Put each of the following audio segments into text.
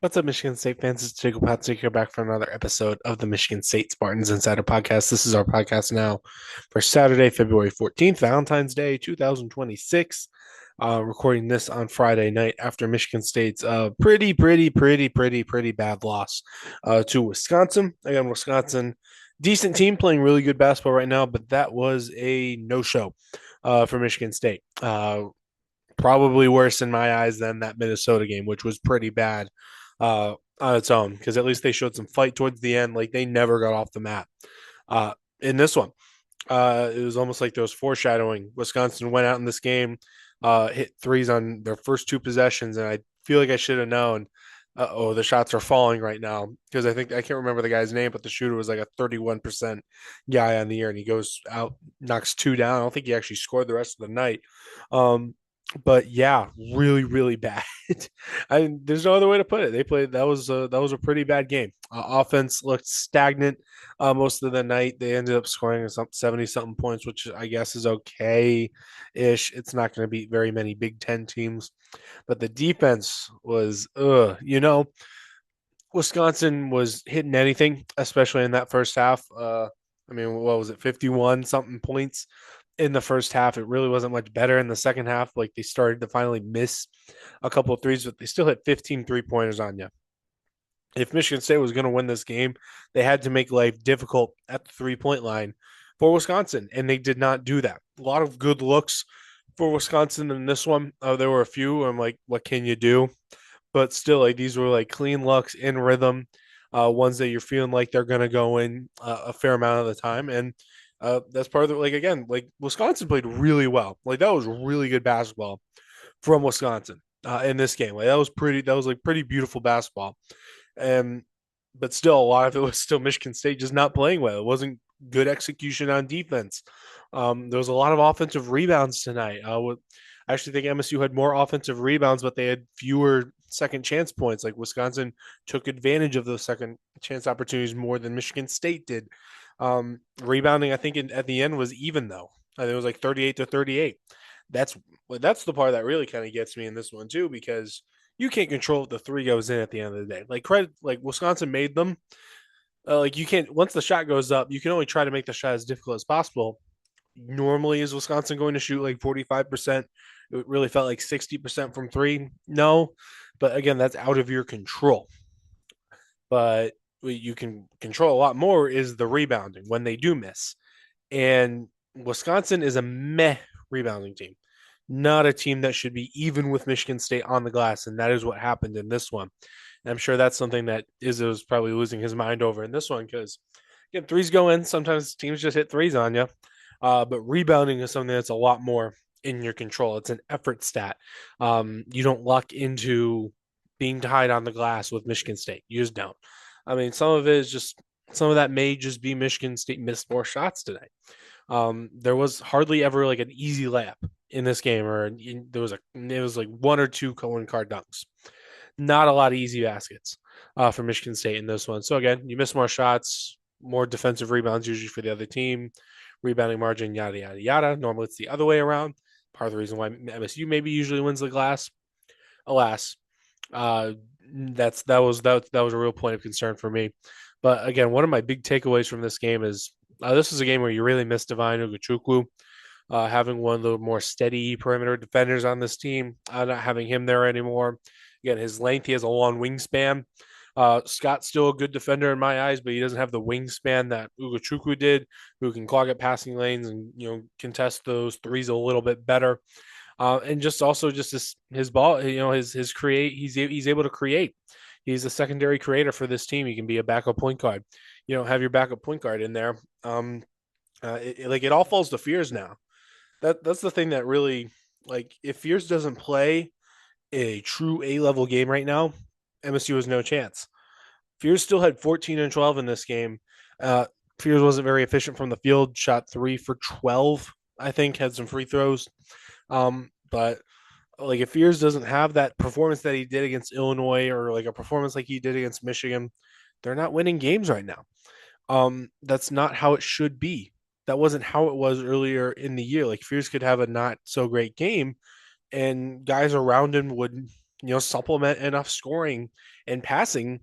What's up, Michigan State fans? It's Jacob Patrick here back for another episode of the Michigan State Spartans Insider Podcast. This is our podcast now for Saturday, February 14th, Valentine's Day, 2026. Recording this on Friday night after Michigan State's pretty bad loss to Wisconsin. Again, Wisconsin, decent team playing really good basketball right now, but that was a no-show for Michigan State. Probably worse in my eyes than that Minnesota game, which was pretty bad on its own, because at least they showed some fight towards the end. Like they never got off the mat. In this one, it was almost like there was foreshadowing. Wisconsin went out in this game, hit threes on their first two possessions, and I feel like I should have known. The shots are falling right now because I can't remember the guy's name, but the shooter was like a 31% guy on the year, and he goes out, knocks two down. I don't think he actually scored the rest of the night. But yeah, really bad. There's no other way to put it. They played that was a pretty bad game. Offense looked stagnant most of the night. They ended up scoring some 70 something points, which I guess is okay ish. It's not going to beat very many Big Ten teams, but the defense was Wisconsin was hitting anything, especially in that first half. I mean, what was it, 51 something points in the first half? It really wasn't much better in the second half. Like they started to finally miss a couple of threes, but they still hit 15 3-pointers on you. If Michigan State was going to win this game, they had to make life difficult at the 3-point line for Wisconsin, and they did not do that. A lot of good looks for Wisconsin in this one. There were a few. I'm like, what can you do? But still, like these were like clean looks in rhythm, ones that you're feeling like they're going to go in a fair amount of the time. And that's part of the, like, again, like Wisconsin played really well. Like that was really good basketball from Wisconsin in this game. Like that was like pretty beautiful basketball. And but still, a lot of it was still Michigan State just not playing well. It wasn't good execution on defense. There was a lot of offensive rebounds tonight. I actually think MSU had more offensive rebounds, but they had fewer second chance points. Like Wisconsin took advantage of those second chance opportunities more than Michigan State did. Rebounding, I think, at the end was even though. I think it was like 38-38. That's that's the part that really kind of gets me in this one too, because you can't control if the three goes in at the end of the day. Like Wisconsin made them. Like you can't, once the shot goes up, you can only try to make the shot as difficult as possible. Normally, is Wisconsin going to shoot like 45%? It really felt like 60% from three. No, but again, that's out of your control. But what you can control a lot more is the rebounding when they do miss. And Wisconsin is a meh rebounding team, not a team that should be even with Michigan State on the glass. And that is what happened in this one. And I'm sure that's something that Izzo was probably losing his mind over in this one because, again, threes go in. Sometimes teams just hit threes on you. But rebounding is something that's a lot more in your control. It's an effort stat. You don't luck into being tied on the glass with Michigan State. You just don't. I mean, some of that may just be Michigan State missed more shots tonight. There was hardly ever like an easy layup in this game, or it was like one or two Cohen card dunks. Not a lot of easy baskets for Michigan State in this one. So again, you miss more shots, more defensive rebounds usually for the other team, rebounding margin, yada yada yada. Normally it's the other way around. Part of the reason why MSU maybe usually wins the glass. Alas, uh, that was a real point of concern for me. But again, one of my big takeaways from this game is this is a game where you really miss Divine Ugochukwu. Having one of the more steady perimeter defenders on this team, not having him there anymore. Again, his length, he has a long wingspan. Scott's still a good defender in my eyes, but he doesn't have the wingspan that Ugochukwu did, who can clog up passing lanes and contest those threes a little bit better. And just also just his ball, his create. He's able to create. He's a secondary creator for this team. He can be a backup point guard. You don't have your backup point guard in there. It all falls to Fears now. That's the thing that really, like, if Fears doesn't play a true A-level game right now, MSU has no chance. Fears still had 14 and 12 in this game. Fears wasn't very efficient from the field, shot 3 for 12, I think, had some free throws. But like if Fears doesn't have that performance that he did against Illinois, or like a performance like he did against Michigan, they're not winning games right now. That's not how it should be. That wasn't how it was earlier in the year. Like Fears could have a not so great game, and guys around him would supplement enough scoring and passing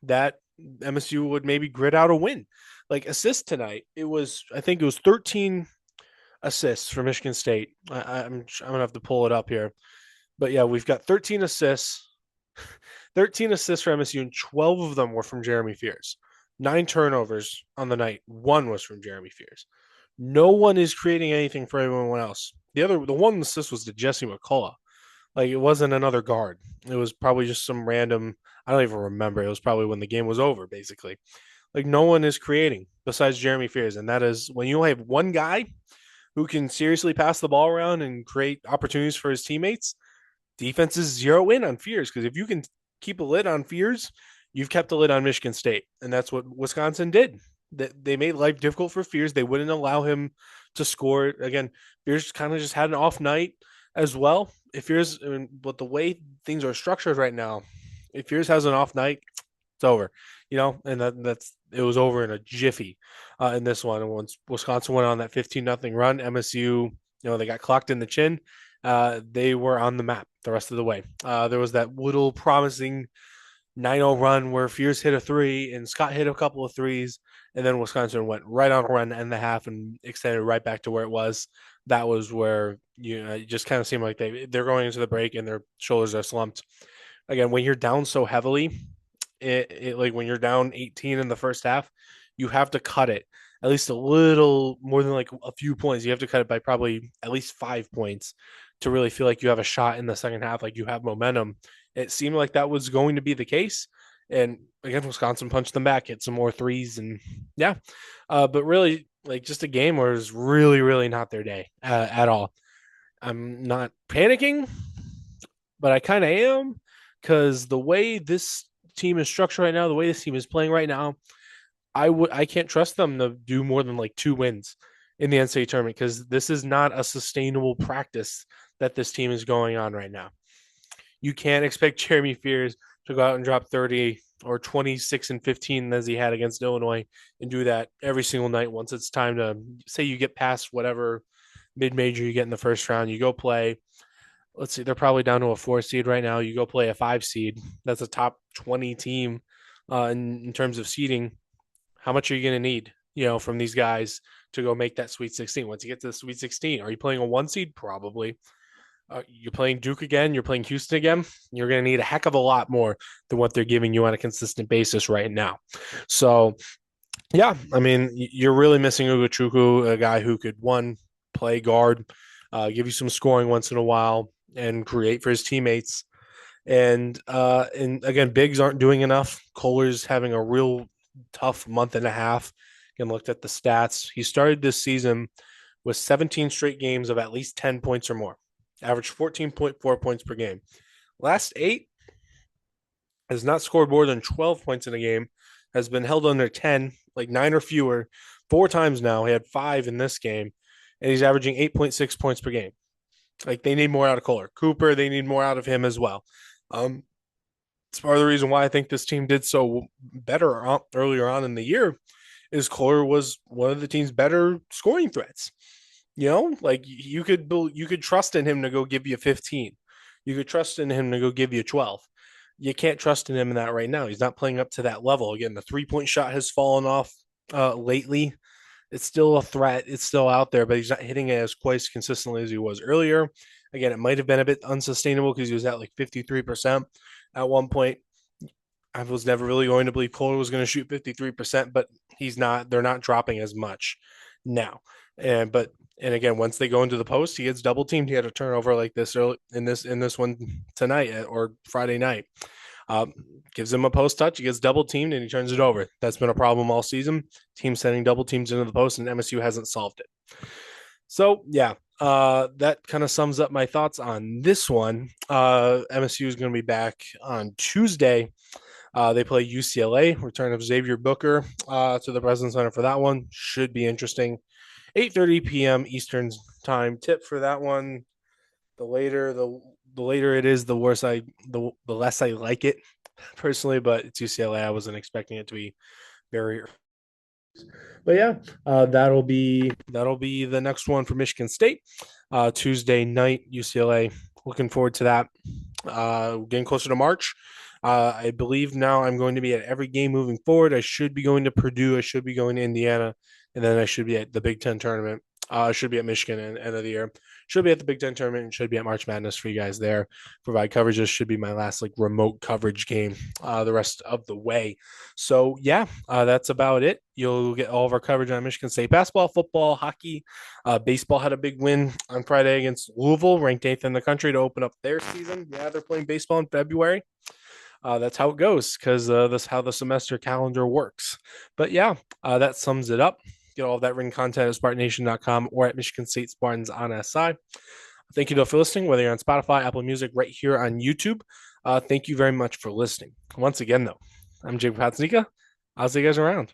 that MSU would maybe grit out a win. Like assists tonight, I think it was 13 assists for Michigan State. I'm gonna have to pull it up here, but yeah, we've got 13 assists, 13 assists for MSU, and 12 of them were from Jeremy Fears. 9 turnovers on the night. One was from Jeremy Fears. No one is creating anything for anyone else. The one assist was to Jesse McCullough. Like it wasn't another guard. It was probably just some random. I don't even remember. It was probably when the game was over, basically. Like no one is creating besides Jeremy Fears, and that is when you have one guy who can seriously pass the ball around and create opportunities for his teammates. Defenses zero in on Fears because if you can keep a lid on Fears, you've kept a lid on Michigan State, and that's what Wisconsin did. They made life difficult for Fears. They wouldn't allow him to score. Again, Fears kind of just had an off night as well. If Fears, but the way things are structured right now, if Fears has an off night, it's over. And that's it was over in a jiffy in this one. And once Wisconsin went on that 15-0 run, MSU, they got clocked in the chin. They were on the map the rest of the way. There was that little promising 9-0 run where Fears hit a three and Scott hit a couple of threes, and then Wisconsin went right on a run and the half and extended right back to where it was. That was where it just kind of seemed like they're going into the break and their shoulders are slumped. Again, when you're down so heavily, like when you're down 18 in the first half, you have to cut it at least a little more than like a few points. You have to cut it by probably at least 5 points to really feel like you have a shot in the second half, like you have momentum. It seemed like that was going to be the case. And again, Wisconsin punched them back, hit some more threes, and yeah. But really, like just a game where it's really, really not their day at all. I'm not panicking, but I kind of am because the way this team is structured right now, the way this team is playing right now, I can't trust them to do more than like 2 wins in the NCAA tournament because this is not a sustainable practice that this team is going on right now. You can't expect Jeremy Fears to go out and drop 30 or 26 and 15 as he had against Illinois and do that every single night once it's time to say you get past whatever mid-major you get in the first round, you go play. Let's see, they're probably down to a 4 seed right now. You go play a 5 seed. That's a top 20 team in terms of seeding. How much are you going to need, from these guys to go make that Sweet 16? Once you get to the Sweet 16, are you playing a 1 seed? Probably. You're playing Duke again. You're playing Houston again. You're going to need a heck of a lot more than what they're giving you on a consistent basis right now. So, yeah, I mean, you're really missing Ugochukwu, a guy who could, one, play guard, give you some scoring once in a while, and create for his teammates. And again, bigs aren't doing enough. Kohler's having a real tough month and a half. Again, looked at the stats. He started this season with 17 straight games of at least 10 points or more, averaged 14.4 points per game. Last 8 has not scored more than 12 points in a game, has been held under 10, like 9 or fewer, 4 times now. He had 5 in this game, and he's averaging 8.6 points per game. Like they need more out of Kohler. Cooper, they need more out of him as well. It's part of the reason why I think this team did so better earlier on in the year is Kohler was one of the team's better scoring threats. Like you could trust in him to go give you 15. You could trust in him to go give you 12. You can't trust in him in that right now. He's not playing up to that level. Again, the 3-point shot has fallen off lately. It's still a threat. It's still out there, but he's not hitting it as quite as consistently as he was earlier. Again, it might have been a bit unsustainable because he was at like 53% at one point. I was never really going to believe Kohler was going to shoot 53%, but he's not. They're not dropping as much now. And again, once they go into the post, he gets double teamed. He had a turnover like this early in this one tonight or Friday night. Gives him a post touch. He gets double teamed and he turns it over. That's been a problem all season. Team sending double teams into the post, and MSU hasn't solved it. So yeah, that kind of sums up my thoughts on this one. MSU is going to be back on Tuesday. They play UCLA. Return of Xavier Booker to the President's Center for that one. Should be interesting. 8:30 p.m. Eastern time. Tip for that one: the later it is, the worse the less I like it personally. But it's UCLA. I wasn't expecting it to be very. But yeah, that'll be the next one for Michigan State. Tuesday night, UCLA. Looking forward to that. Getting closer to March. I believe now I'm going to be at every game moving forward. I should be going to Purdue. I should be going to Indiana, and then I should be at the Big Ten tournament. I should be at Michigan at the end of the year. Should be at the Big Ten tournament and should be at March Madness for you guys there. Provide coverage. This should be my last like remote coverage game the rest of the way. So yeah, that's about it. You'll get all of our coverage on Michigan State basketball, football, hockey. Baseball had a big win on Friday against Louisville, ranked eighth in the country to open up their season. Yeah, they're playing baseball in February. That's how it goes because that's how the semester calendar works. But yeah, that sums it up. Get all of that written content at SpartanNation.com or at Michigan State Spartans on SI. Thank you though for listening, whether you're on Spotify, Apple Music, right here on YouTube. Thank you very much for listening. Once again, though, I'm Jake Patsnika. I'll see you guys around.